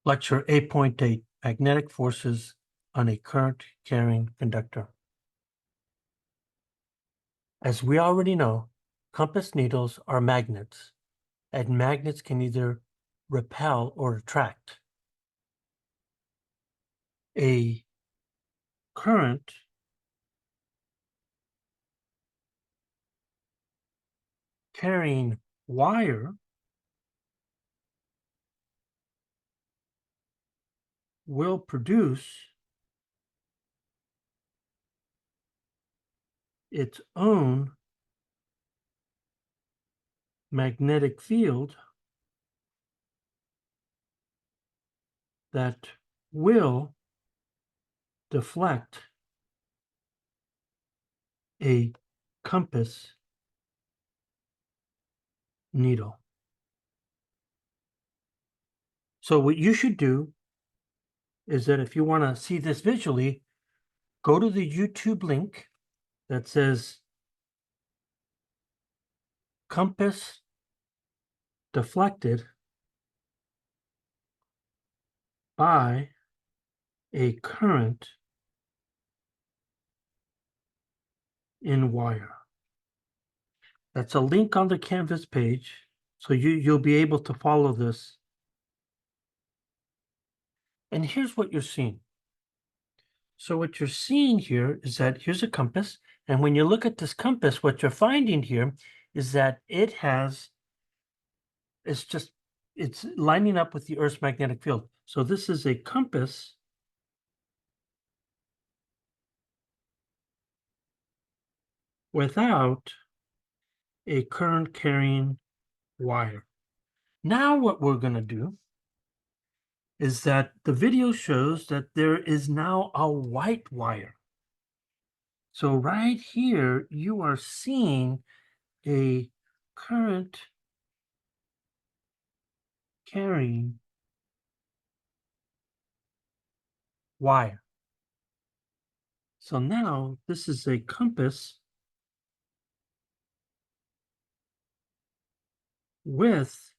Lecture 8.8, Magnetic Forces on a Current-Carrying Conductor. As we already know, compass needles are magnets, and magnets can either repel or attract. A current carrying wire will produce its own magnetic field that will deflect a compass needle. So what you should do is that if you want to see this visually, go to the YouTube link that says compass deflected by a current in wire. That's a link on the Canvas page, so you'll be able to follow this. And here's what you're seeing. So what you're seeing here is that here's a compass, and when you look at this compass, what you're finding here is that it's lining up with the Earth's magnetic field. So this is a compass without a current carrying wire. Now what we're going to do is that the video shows that there is now a white wire. So right here, you are seeing a current carrying wire. So now this is a compass with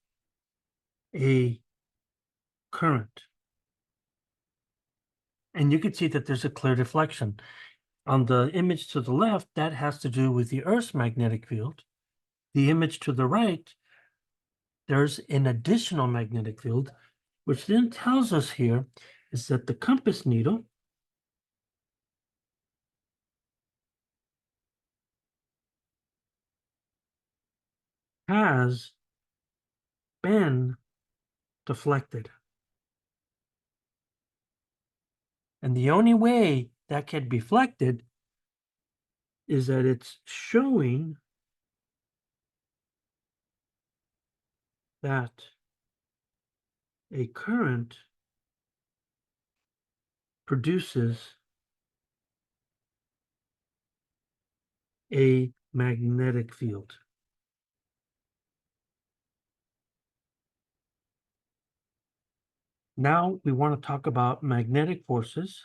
a current. And you can see that there's a clear deflection. On the image to the left, that has to do with the Earth's magnetic field. The image to the right, there's an additional magnetic field, which then tells us here is that the compass needle has been deflected. And the only way that can be deflected is that it's showing that a current produces a magnetic field. Now we want to talk about magnetic forces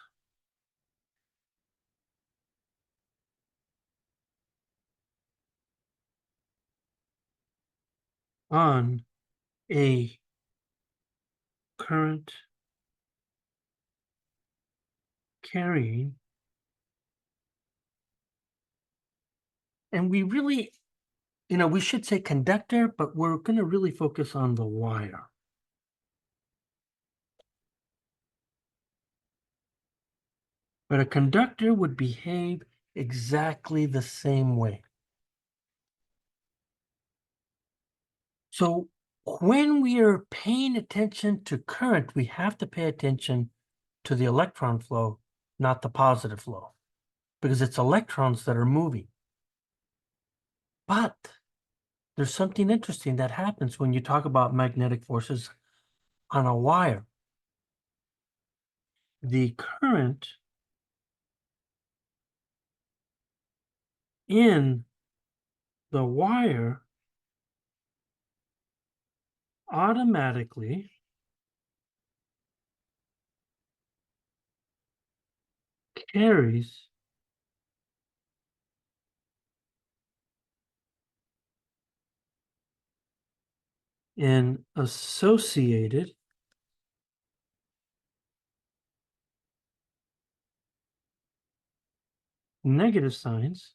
on a current carrying. And we really, we should say conductor, but we're going to really focus on the wire. But a conductor would behave exactly the same way. So when we are paying attention to current, we have to pay attention to the electron flow, not the positive flow, because it's electrons that are moving. But there's something interesting that happens when you talk about magnetic forces on a wire. The current in the wire automatically carries an associated negative signs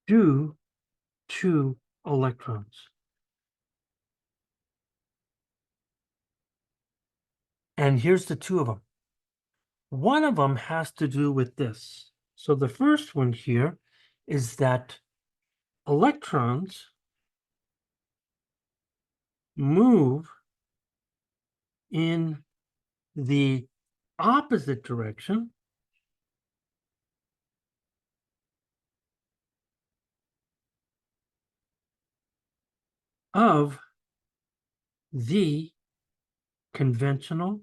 due to electrons. And here's the two of them. One of them has to do with this. So the first one here is that electrons move in the opposite direction of the conventional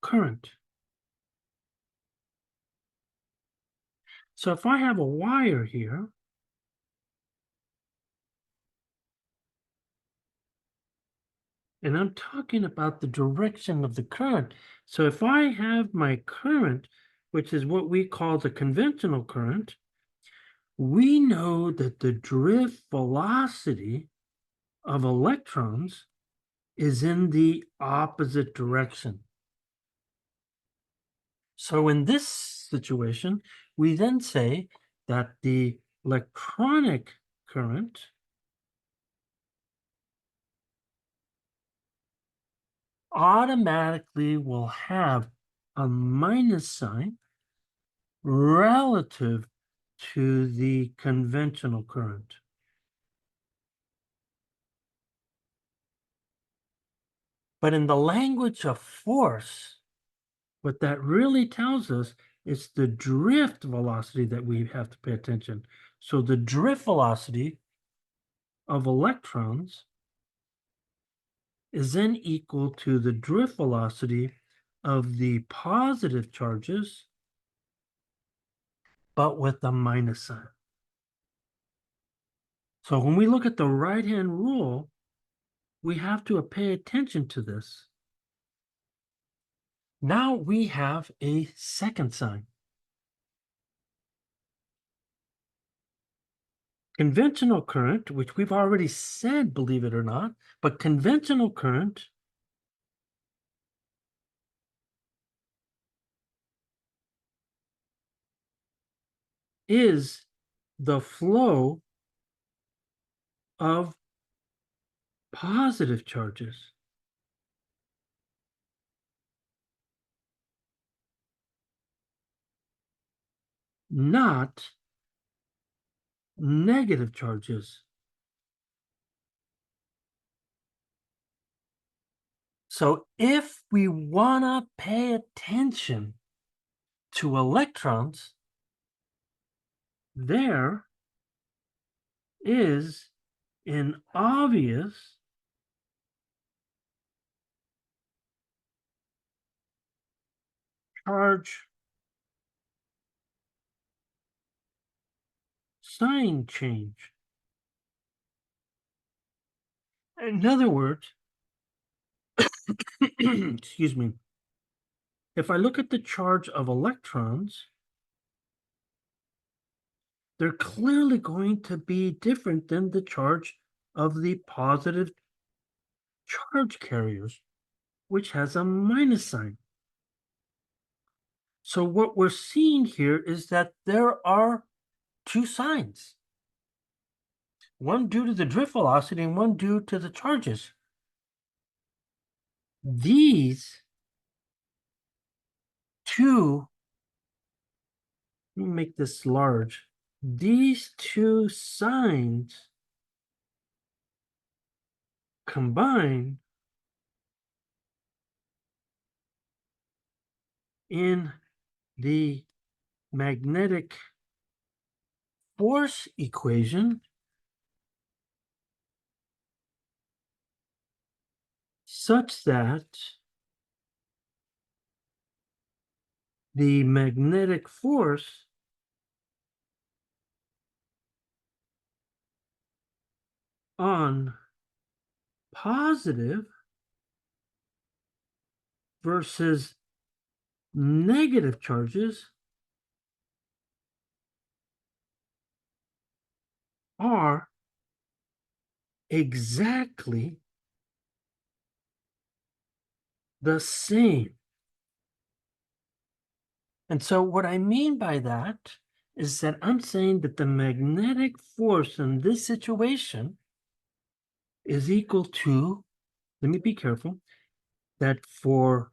current. So if I have a wire here, and I'm talking about the direction of the current. So if I have my current, which is what we call the conventional current, we know that the drift velocity of electrons is in the opposite direction. So in this situation, we then say that the electronic current automatically will have a minus sign relative to the conventional current. But in the language of force, what that really tells us is the drift velocity that we have to pay attention. So the drift velocity of electrons is then equal to the drift velocity of the positive charges, but with a minus sign. So when we look at the right-hand rule, we have to pay attention to this. Now we have a second sign. Conventional current, which we've already said, believe it or not, but conventional current is the flow of positive charges. Not negative charges. So if we want to pay attention to electrons, there is an obvious charge sign change. In other words, excuse me, if I look at the charge of electrons, they're clearly going to be different than the charge of the positive charge carriers, which has a minus sign. So what we're seeing here is that there are two signs, one due to the drift velocity and one due to the charges. These two, let me make this large. These two signs combine in the magnetic force equation such that the magnetic force on positive versus negative charges are exactly the same. And so what I mean by that is that I'm saying that the magnetic force in this situation is equal to, let me be careful, that for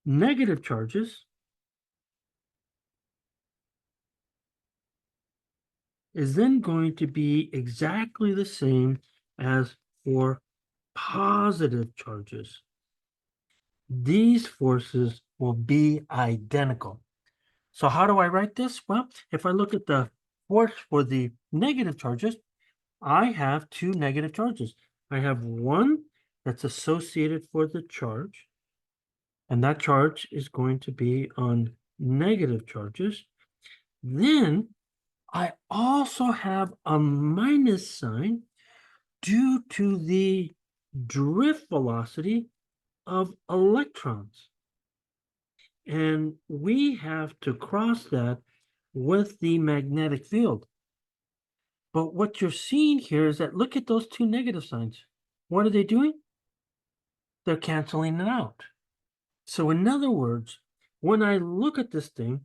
negative charges is then going to be exactly the same as for positive charges. These forces will be identical. So how do I write this? Well, if I look at the force for the negative charges, I have two negative charges. I have one that's associated for the charge, and that charge is going to be on negative charges. Then I also have a minus sign due to the drift velocity of electrons. And we have to cross that with the magnetic field. But what you're seeing here is that look at those two negative signs. What are they doing? They're canceling it out. So in other words, when I look at this thing,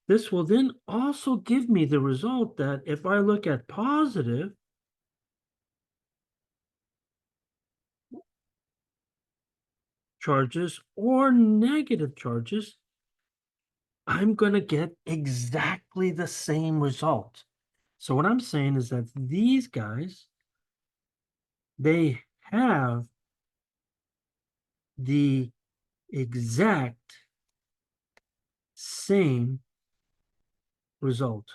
this will then also give me the result that if I look at positive charges or negative charges, I'm going to get exactly the same result. So what I'm saying is that these guys, they have the exact same result,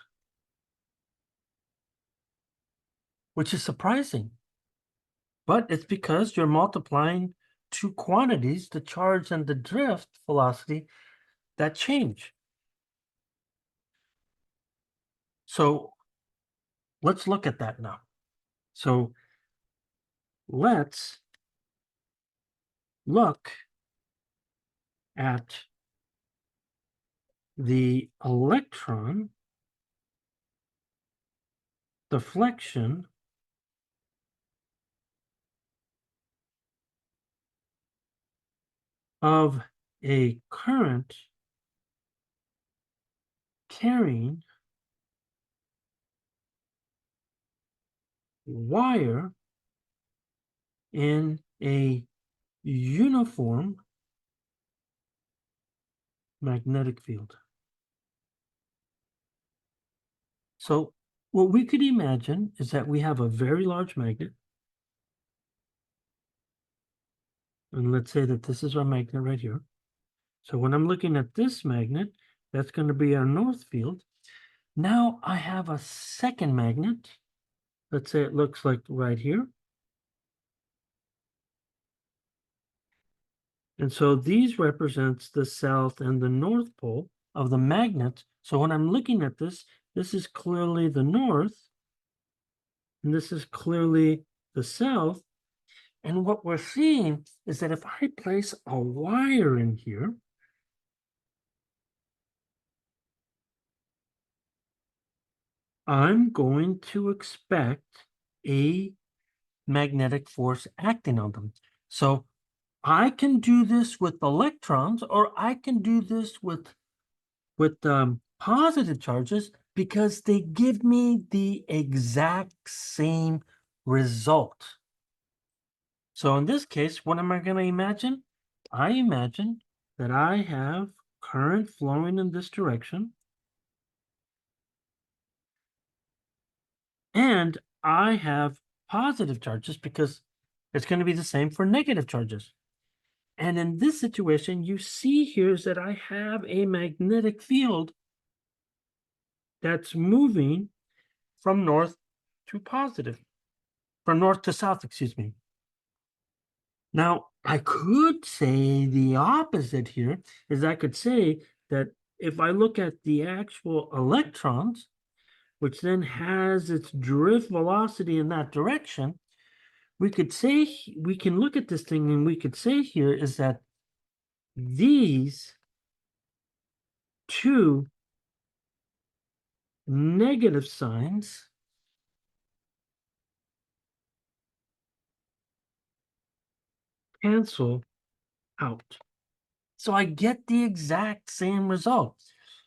which is surprising. But it's because you're multiplying two quantities, the charge and the drift velocity, that change. So let's look at that now. So let's look at the electron deflection of a current carrying wire in a uniform magnetic field. So what we could imagine is that we have a very large magnet. And let's say that this is our magnet right here. So when I'm looking at this magnet, that's going to be our north field. Now I have a second magnet. Let's say it looks like right here. And so these represents the south and the north pole of the magnet. So when I'm looking at this, this is clearly the north, and this is clearly the south. And what we're seeing is that if I place a wire in here, I'm going to expect a magnetic force acting on them. So I can do this with electrons, or I can do this with positive charges because they give me the exact same result. So in this case, what am I going to imagine? I imagine that I have current flowing in this direction, and I have positive charges because it's going to be the same for negative charges. And in this situation, you see here is that I have a magnetic field that's moving from north to positive, from north to south, excuse me. Now, I could say the opposite here is I could say that if I look at the actual electrons, which then has its drift velocity in that direction, we could say, we can look at this thing and we could say here is that these two negative signs cancel out. So I get the exact same result.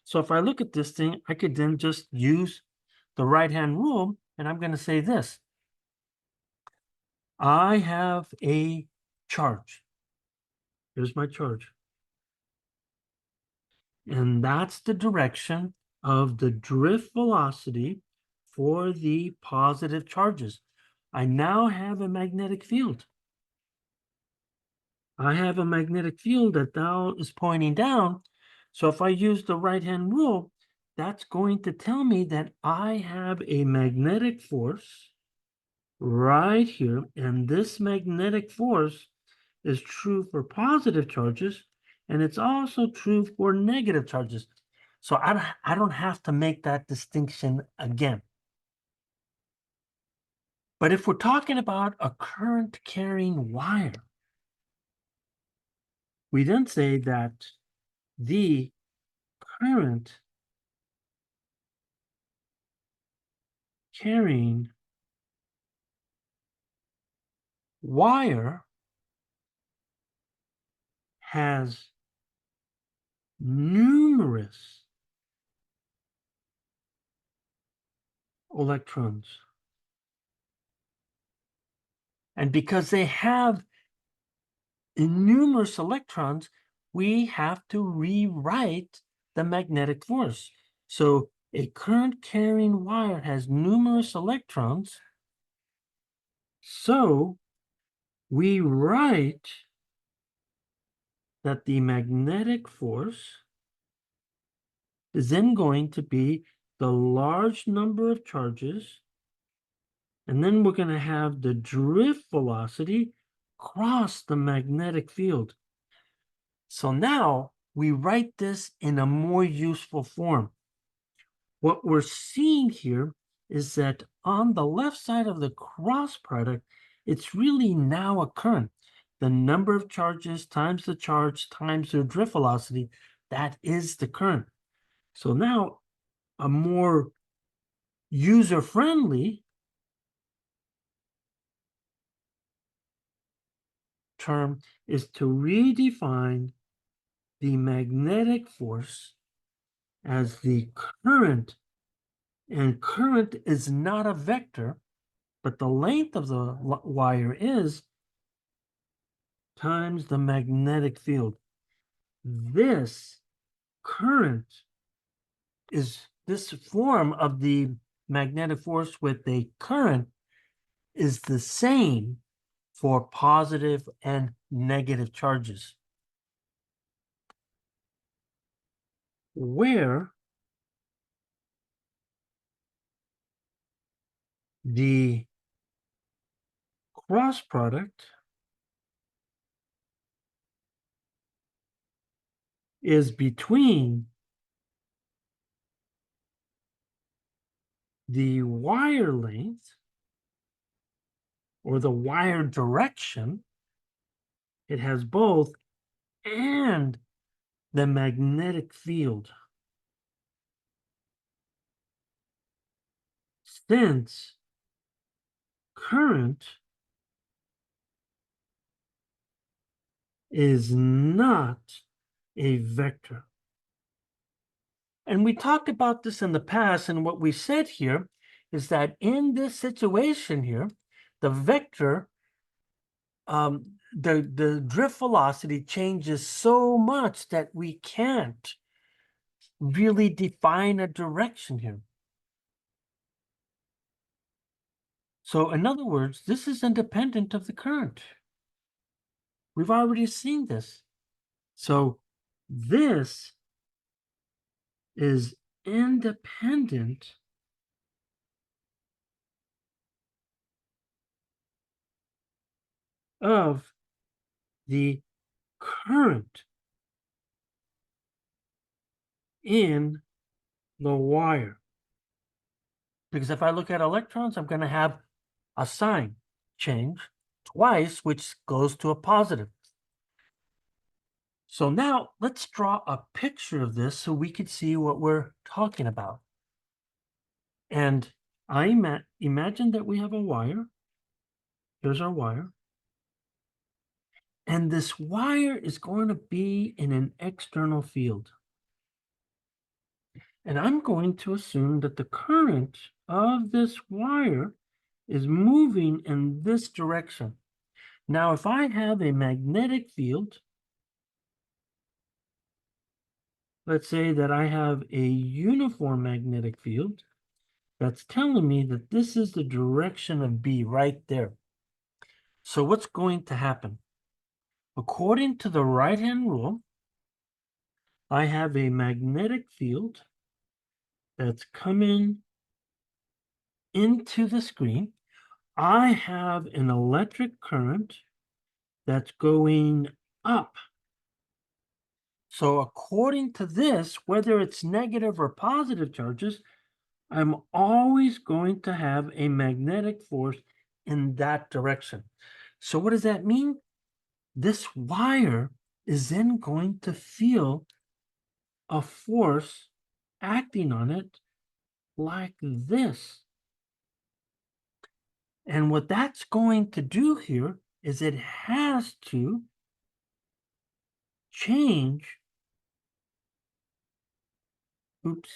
So if I look at this thing, I could then just use the right-hand rule, and I'm going to say this. I have a charge. Here's my charge. And that's the direction of the drift velocity for the positive charges. I now have a magnetic field. I have a magnetic field that now is pointing down. So if I use the right-hand rule, that's going to tell me that I have a magnetic force right here. And this magnetic force is true for positive charges, and it's also true for negative charges. So I don't have to make that distinction again. But if we're talking about a current carrying wire, we then say that the current carrying wire has numerous electrons. And because they have numerous electrons, we have to rewrite the magnetic force. So a current carrying wire has numerous electrons. So we write that the magnetic force is then going to be the large number of charges, and then we're going to have the drift velocity cross the magnetic field. So now we write this in a more useful form. What we're seeing here is that on the left side of the cross product, it's really now a current. The number of charges times the charge times the drift velocity, that is the current. So now a more user-friendly term is to redefine the magnetic force as the current, and current is not a vector, but the length of the wire is times the magnetic field. This current is this form of the magnetic force with a current is the same for positive and negative charges, where the cross product is between the wire length or the wire direction, it has both, and the magnetic field. Since current is not a vector. And we talked about this in the past, and what we said here is that in this situation here, the vector, the drift velocity changes so much that we can't really define a direction here. So in other words, this is independent of the current. We've already seen this. So this is independent of the current in the wire. Because if I look at electrons, I'm going to have a sign change twice, which goes to a positive. So now let's draw a picture of this so we could see what we're talking about. And I imagine that we have a wire. Here's our wire. And this wire is going to be in an external field. And I'm going to assume that the current of this wire is moving in this direction. Now, if I have a magnetic field, let's say that I have a uniform magnetic field, that's telling me that this is the direction of B right there. So what's going to happen? According to the right-hand rule, I have a magnetic field that's coming into the screen. I have an electric current that's going up. So according to this, whether it's negative or positive charges, I'm always going to have a magnetic force in that direction. So what does that mean? This wire is then going to feel a force acting on it like this. And what that's going to do here is it has to change. Oops.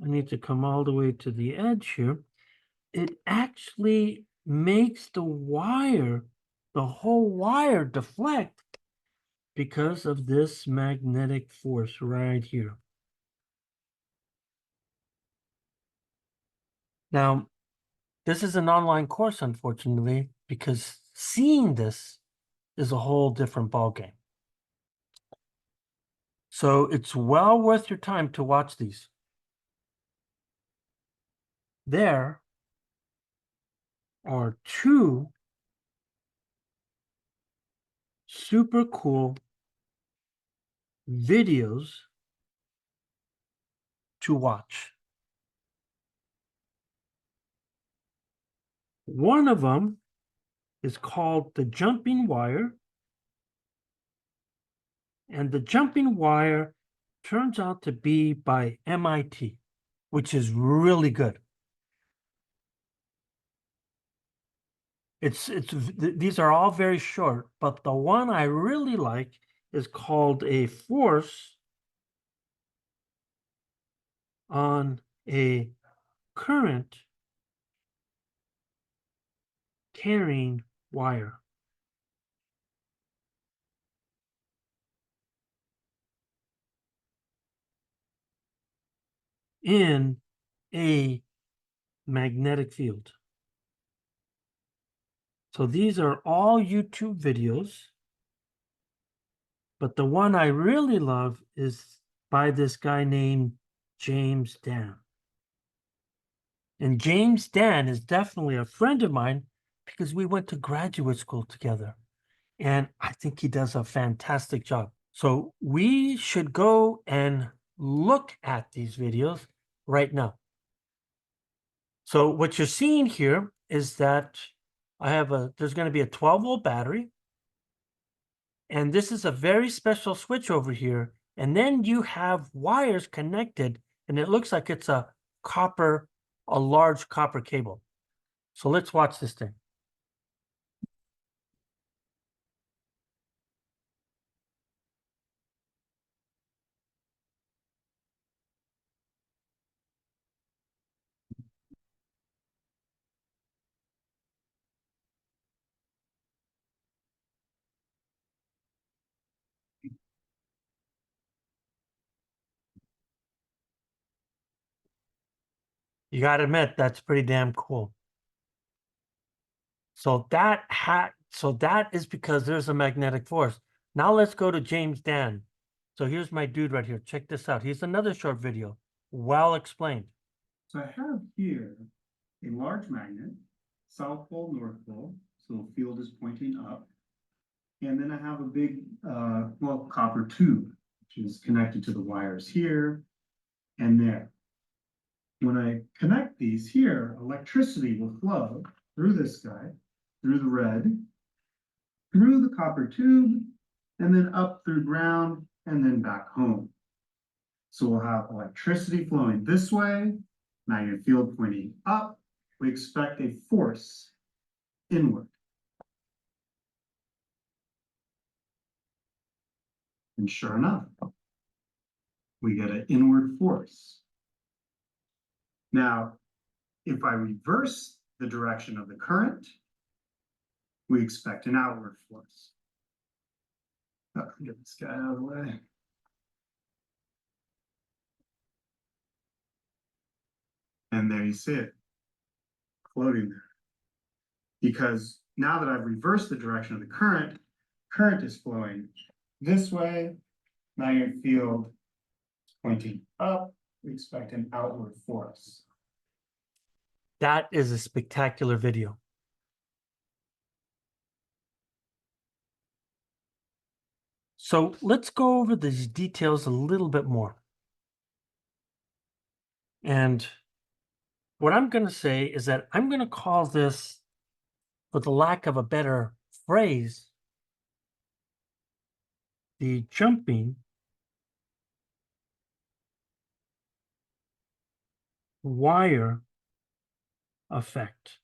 I need to come all the way to the edge here. It actually makes the whole wire deflect because of this magnetic force right here. Now, this is an online course, unfortunately, because seeing this is a whole different ballgame. So it's well worth your time to watch these. There are two super cool videos to watch. One of them is called The Jumping Wire, and The Jumping Wire turns out to be by MIT, which is really good. These are all very short, but the one I really like is called A Force on a Current Carrying Wire. In a magnetic field. So these are all YouTube videos, but the one I really love is by this guy named James Dan. And James Dan is definitely a friend of mine because we went to graduate school together. And I think he does a fantastic job. So we should go and look at these videos right now. So what you're seeing here is that there's going to be a 12-volt battery. And this is a very special switch over here. And then you have wires connected, and it looks like it's a large copper cable. So let's watch this thing. You got to admit, that's pretty damn cool. So that is because there's a magnetic force. Now let's go to James Dan. So here's my dude right here. Check this out. Here's another short video. Well explained. So I have here a large magnet, south pole, north pole. So the field is pointing up. And then I have a big, copper tube, which is connected to the wires here and there. When I connect these here, electricity will flow through this guy, through the red, through the copper tube, and then up through ground, and then back home. So we'll have electricity flowing this way, magnetic field pointing up. We expect a force inward. And sure enough, we get an inward force. Now, if I reverse the direction of the current, we expect an outward force. Oh, get this guy out of the way. And there you see it, floating there. Because now that I've reversed the direction of the current, current is flowing this way, magnetic field is pointing up, we expect an outward force. That is a spectacular video. So let's go over these details a little bit more. And what I'm going to say is that I'm going to call this, for the lack of a better phrase, the jumping wire effect.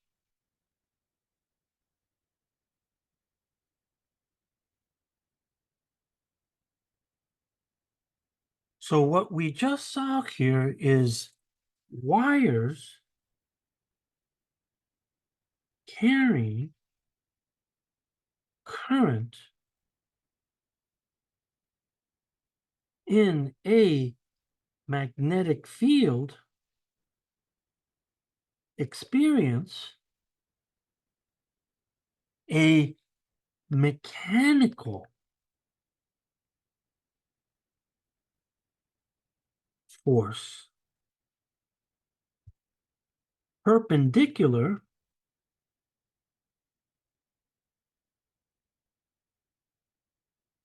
So what we just saw here is wires carrying current in a magnetic field experience a mechanical force perpendicular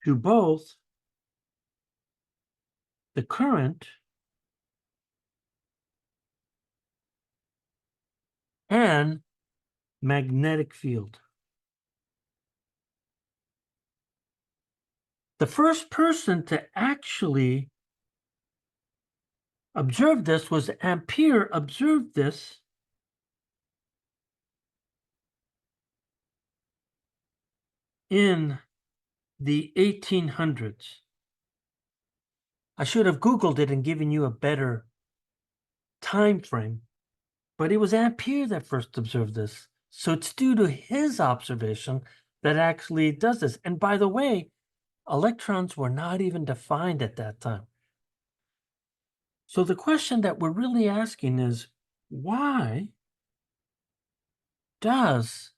to both the current and magnetic field. The first person to actually observe this was Ampere. Observed this in the 1800s. I should have Googled it and given you a better time frame, but it was Ampere that first observed this. So it's due to his observation that actually does this. And by the way, electrons were not even defined at that time. So the question that we're really asking is, why does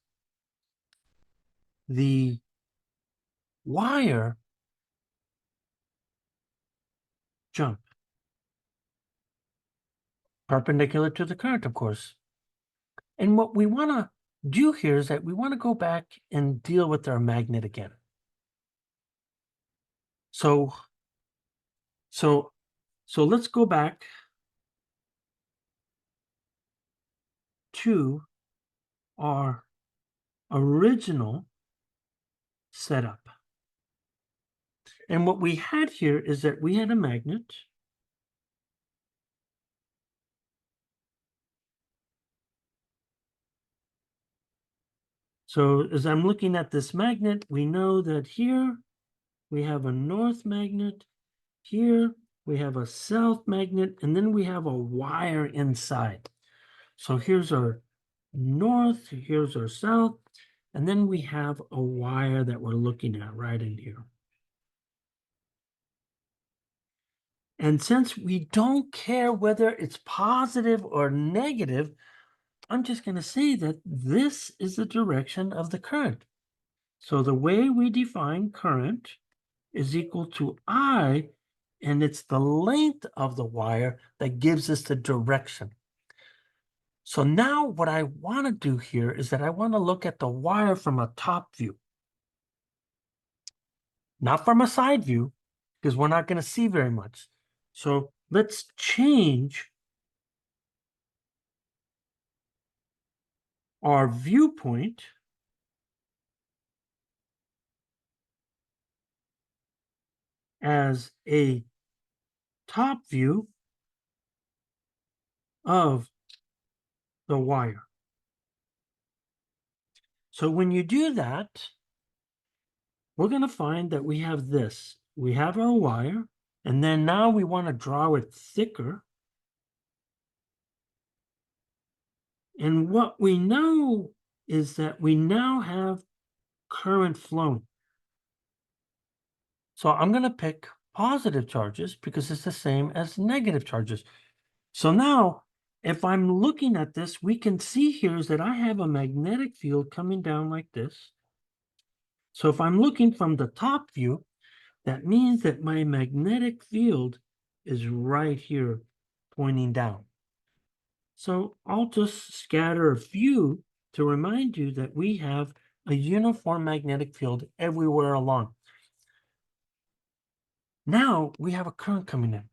the wire jump? Perpendicular to the current, of course. And what we want to do here is that we want to go back and deal with our magnet again. So let's go back to our original setup. And what we had here is that we had a magnet. So as I'm looking at this magnet, we know that here we have a north magnet. Here we have a south magnet, and then we have a wire inside. So here's our north, here's our south, and then we have a wire that we're looking at right in here. And since we don't care whether it's positive or negative, I'm just going to say that this is the direction of the current. So the way we define current is equal to I, and it's the length of the wire that gives us the direction. So now what I want to do here is that I want to look at the wire from a top view, not from a side view, because we're not going to see very much. So let's change our viewpoint as a top view of the wire. So when you do that, we're going to find that we have this. we have our wire, and then now we want to draw it thicker. And what we know is that we now have current flowing. So I'm going to pick positive charges because it's the same as negative charges. So now, if I'm looking at this, we can see here is that I have a magnetic field coming down like this. So if I'm looking from the top view, that means that my magnetic field is right here pointing down. So I'll just scatter a few to remind you that we have a uniform magnetic field everywhere along. Now we have a current coming in.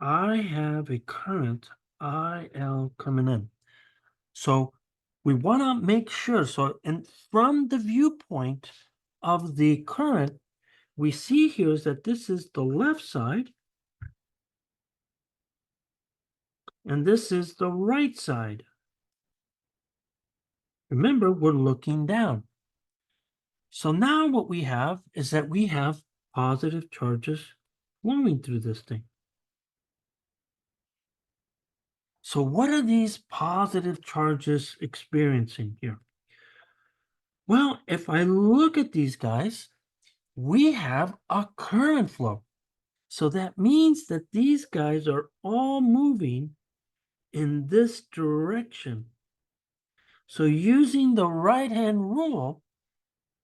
I have a current IL coming in. So we want to make sure. So, and from the viewpoint of the current, we see here is that this is the left side and this is the right side. Remember, we're looking down. So now what we have is that we have positive charges flowing through this thing. So what are these positive charges experiencing here? Well, if I look at these guys, we have a current flow. So that means that these guys are all moving in this direction. So using the right-hand rule,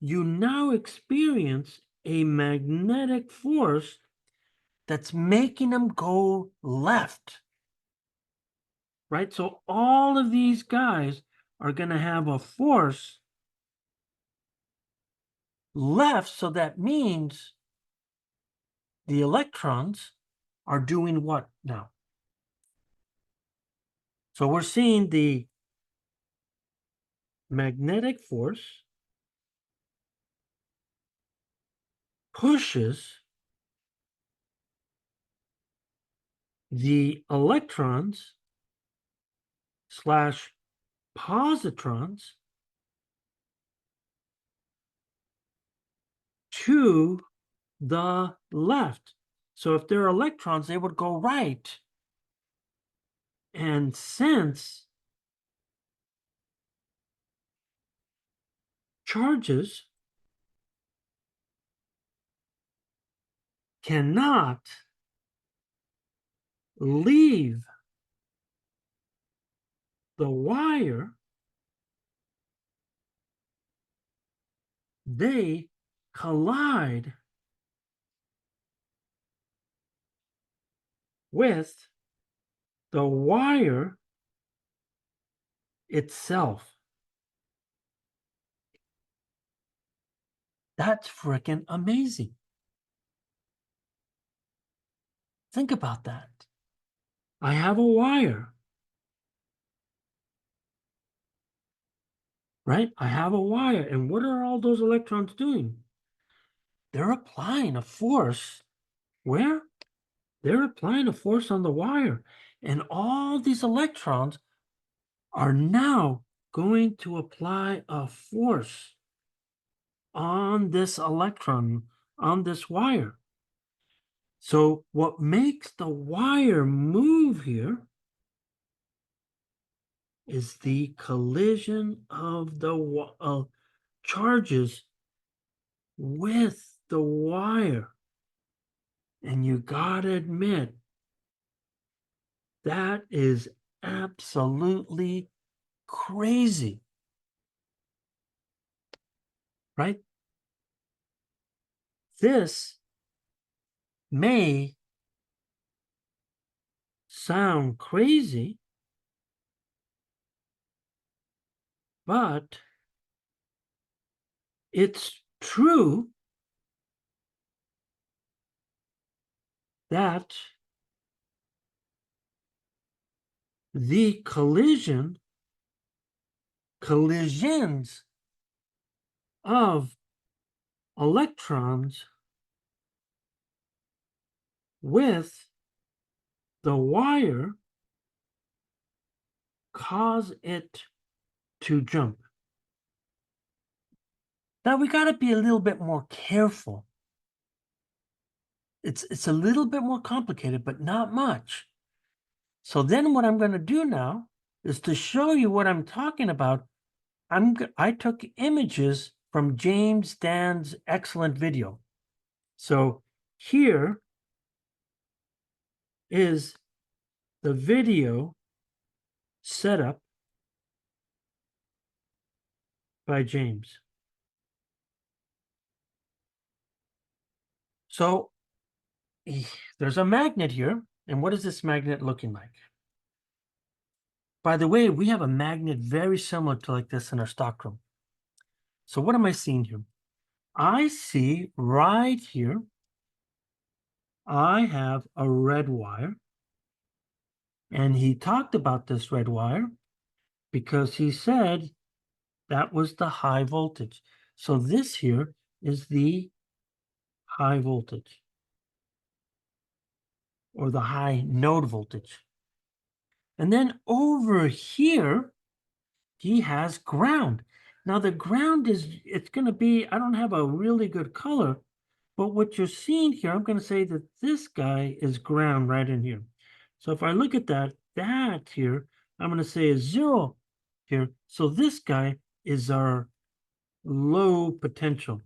you now experience a magnetic force that's making them go left, right? So all of these guys are going to have a force left. So that means the electrons are doing what now? So we're seeing the magnetic force pushes the electrons slash positrons to the left. So if they're electrons, they would go right. And since charges cannot leave the wire, they collide with the wire itself. That's freaking amazing. Think about that. I have a wire, right? I have a wire. And what are all those electrons doing? They're applying a force. Where? They're applying a force on the wire. And all these electrons are now going to apply a force on this electron, on this wire. So what makes the wire move here is the collision of the charges with the wire. And you gotta admit, that is absolutely crazy, right? This may sound crazy, but it's true that the collisions of electrons with the wire cause it to jump. Now we got to be a little bit more careful It's a little bit more complicated, but not much. So then what I'm going to do now is to show you what I'm talking about. I took images from James Dan's excellent video. So here is the video setup by James. So there's a magnet here. And what is this magnet looking like? By the way, we have a magnet very similar to like this in our stockroom. So what am I seeing here? I see right here, I have a red wire. And he talked about this red wire because he said that was the high voltage. So this here is the high voltage or the high node voltage. And then over here, he has ground. Now the ground it's going to be, I don't have a really good color, but what you're seeing here, I'm going to say that this guy is ground right in here. So if I look at that here, I'm going to say is 0 here. So this guy is our low potential.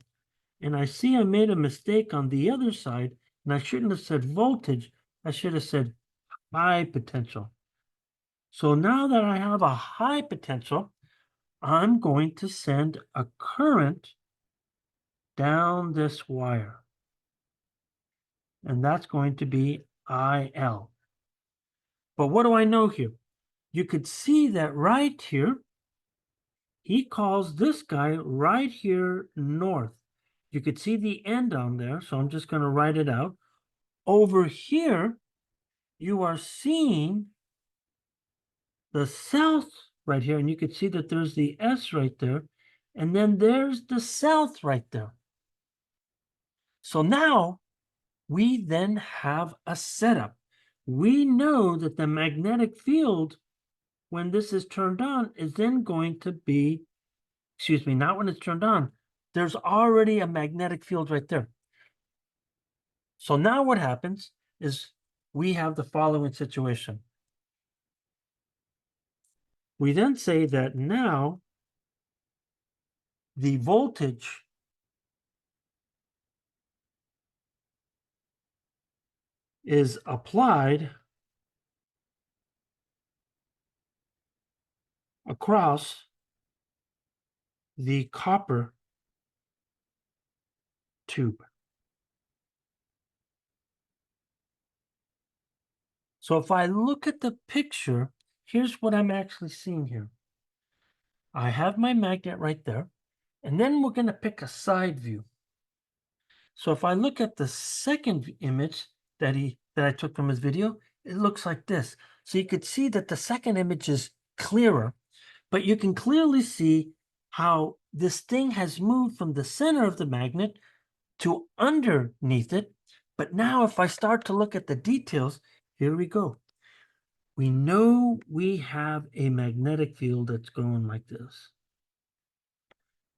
And I see I made a mistake on the other side, and I shouldn't have said voltage. I should have said high potential. So now that I have a high potential, I'm going to send a current down this wire. And that's going to be IL. But what do I know here? You could see that right here, he calls this guy right here north. You could see the end on there, so I'm just going to write it out. Over here, you are seeing the south right here, and you could see that there's the S right there, and then there's the south right there. So now we then have a setup. We know that the magnetic field, when this is turned on, is then going to be, excuse me, not when it's turned on. There's already a magnetic field right there. So now what happens is we have the following situation. We then say that now the voltage is applied across the copper tube. So if I look at the picture, here's what I'm actually seeing here. I have my magnet right there, and then we're going to pick a side view. So if I look at the second image that I took from his video, it looks like this. So you could see that the second image is clearer, but you can clearly see how this thing has moved from the center of the magnet to underneath it. But now if I start to look at the details, here we go. We know we have a magnetic field that's going like this.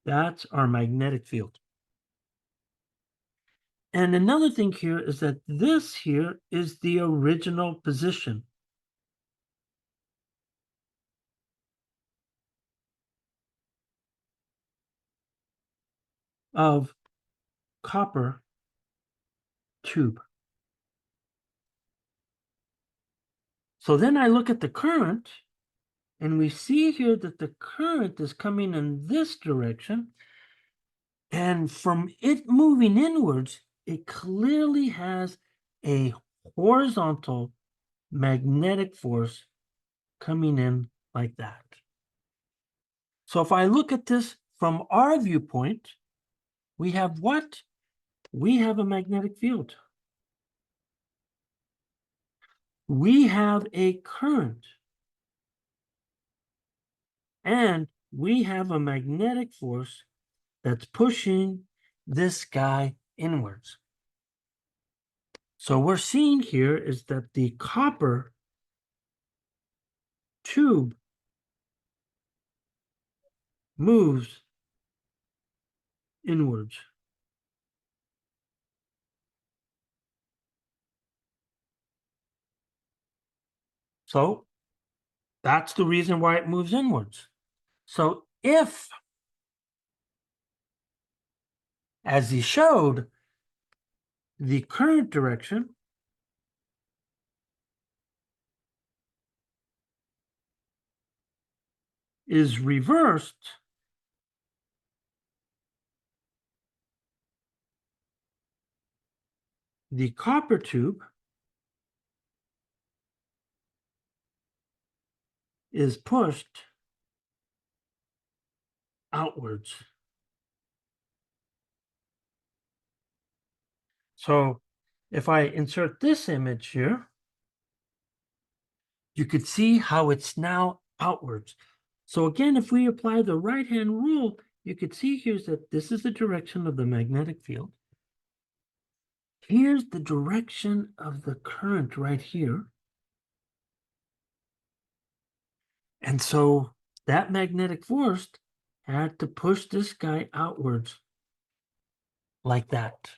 That's our magnetic field. And another thing here is that this here is the original position of copper tube. So then I look at the current, and we see here that the current is coming in this direction. And from it moving inwards, it clearly has a horizontal magnetic force coming in like that. So if I look at this from our viewpoint, we have what? We have a magnetic field. We have a current. And we have a magnetic force that's pushing this guy inwards. So we're seeing here is that the copper tube moves inwards. So that's the reason why it moves inwards. So if, as he showed, the current direction is reversed, the copper tube is pushed outwards. So if I insert this image here, you could see how it's now outwards. So again, if we apply the right-hand rule, you could see here that this is the direction of the magnetic field. Here's the direction of the current right here. And so that magnetic force had to push this guy outwards like that.